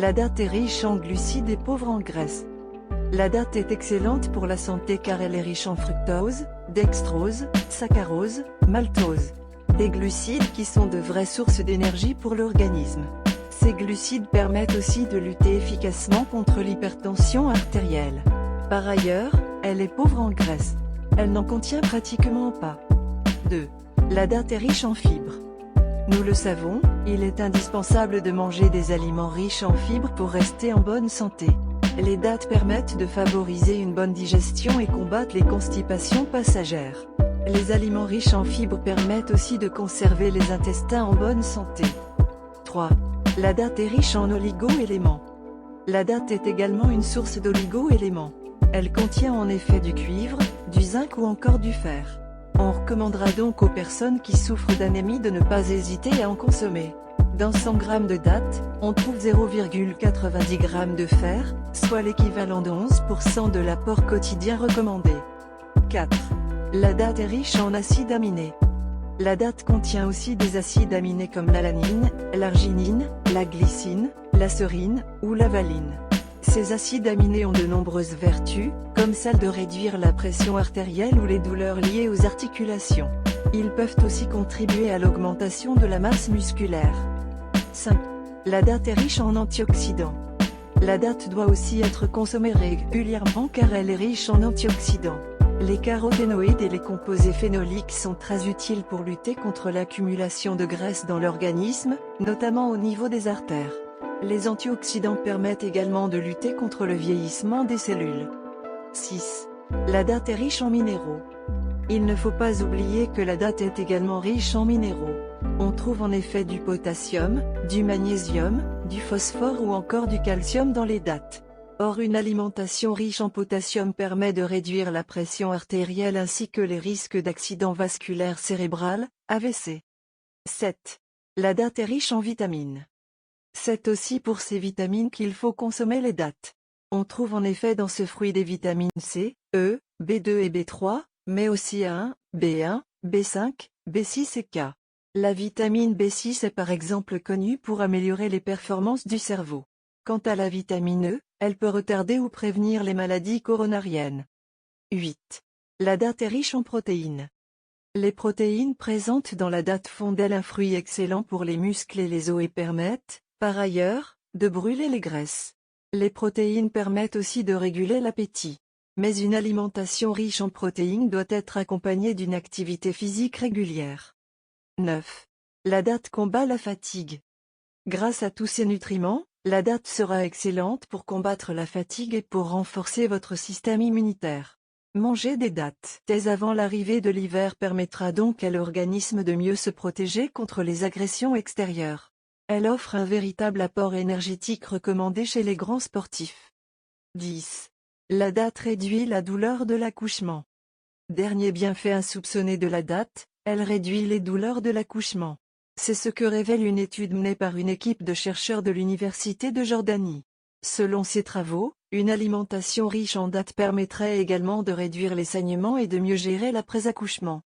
La date est riche en glucides et pauvre en graisse. La date est excellente pour la santé car elle est riche en fructose, dextrose, saccharose, maltose. Des glucides qui sont de vraies sources d'énergie pour l'organisme. Ces glucides permettent aussi de lutter efficacement contre l'hypertension artérielle. Par ailleurs, elle est pauvre en graisse. Elle n'en contient pratiquement pas. 2. La date est riche en fibres. Nous le savons, il est indispensable de manger des aliments riches en fibres pour rester en bonne santé. Les dattes permettent de favoriser une bonne digestion et combattre les constipations passagères. Les aliments riches en fibres permettent aussi de conserver les intestins en bonne santé. 3. La date est riche en oligo-éléments. La date est également une source d'oligo-éléments. Elle contient en effet du cuivre, du zinc ou encore du fer. On recommandera donc aux personnes qui souffrent d'anémie de ne pas hésiter à en consommer. Dans 100 g de date, on trouve 0,90 g de fer, soit l'équivalent de 11% de l'apport quotidien recommandé. 4. La date est riche en acides aminés. La date contient aussi des acides aminés comme l'alanine, l'arginine, la glycine, la serine ou la valine. Ces acides aminés ont de nombreuses vertus, comme celle de réduire la pression artérielle ou les douleurs liées aux articulations. Ils peuvent aussi contribuer à l'augmentation de la masse musculaire. 5. La date est riche en antioxydants. La date doit aussi être consommée régulièrement car elle est riche en antioxydants. Les caroténoïdes et les composés phénoliques sont très utiles pour lutter contre l'accumulation de graisse dans l'organisme, notamment au niveau des artères. Les antioxydants permettent également de lutter contre le vieillissement des cellules. 6. La date est riche en minéraux. Il ne faut pas oublier que la date est également riche en minéraux. On trouve en effet du potassium, du magnésium, du phosphore ou encore du calcium dans les dattes. Or une alimentation riche en potassium permet de réduire la pression artérielle ainsi que les risques d'accident vasculaire cérébral, AVC. 7. La date est riche en vitamines. C'est aussi pour ces vitamines qu'il faut consommer les dattes. On trouve en effet dans ce fruit des vitamines C, E, B2 et B3, mais aussi A1, B1, B5, B6 et K. La vitamine B6 est par exemple connue pour améliorer les performances du cerveau. Quant à la vitamine E, elle peut retarder ou prévenir les maladies coronariennes. 8. La date est riche en protéines. Les protéines présentes dans la date font d'elle un fruit excellent pour les muscles et les os et permettent, par ailleurs, de brûler les graisses. Les protéines permettent aussi de réguler l'appétit. Mais une alimentation riche en protéines doit être accompagnée d'une activité physique régulière. 9. La date combat la fatigue. Grâce à tous ces nutriments, la date sera excellente pour combattre la fatigue et pour renforcer votre système immunitaire. Manger des dattes dès avant l'arrivée de l'hiver permettra donc à l'organisme de mieux se protéger contre les agressions extérieures. Elle offre un véritable apport énergétique recommandé chez les grands sportifs. 10. La date réduit la douleur de l'accouchement. Dernier bienfait insoupçonné de la date, elle réduit les douleurs de l'accouchement. C'est ce que révèle une étude menée par une équipe de chercheurs de l'Université de Jordanie. Selon ces travaux, une alimentation riche en dattes permettrait également de réduire les saignements et de mieux gérer l'après-accouchement.